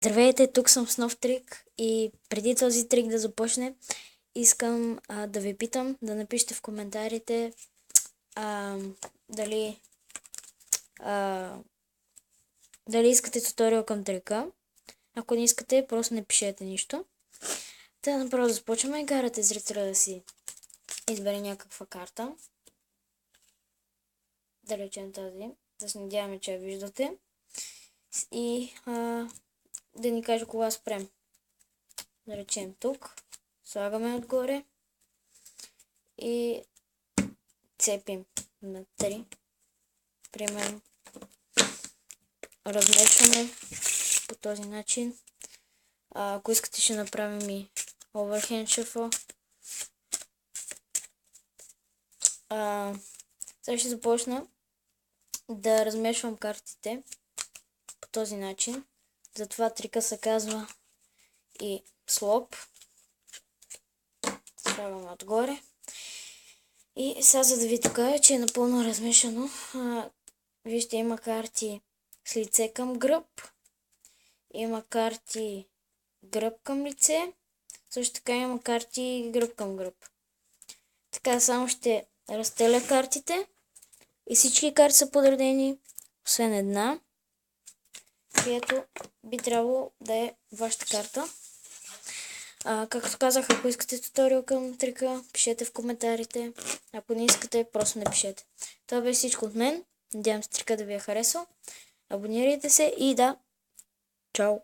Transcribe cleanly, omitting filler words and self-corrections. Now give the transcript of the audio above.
Здравейте, тук съм с нов трик и преди този трик да започне, искам да ви питам да напишете в коментарите дали, дали искате туториал към трика. Ако не искате, просто не пишете нищо. Та направо да започваме и карате зрителя да си избере някаква карта. Да речем тази, да се надяваме, че я виждате. И да ни каже кога спрем. Да речем тук. Слагаме отгоре. И цепим на 3. Примерно. Размешваме по този начин. Ако искате, ще направим и overhand shuffle. Сега ще започна да размешвам картите по този начин. Затова трика се казва и слоп. Слагаме отгоре. И сега, за да ви докажа, че е напълно размешано, вижте, има карти с лице към гръб. Има карти гръб към лице. Също така има карти гръб към гръб. Така, само ще разстеля картите. И всички карти са подредени, освен една. Ето би трябвало да е вашата карта. Както казах, ако искате туториал към трика, пишете в коментарите. Ако не искате, просто не пишете. Това бе всичко от мен. Надявам се трика да ви е харесал. Абонирайте се и да, чао!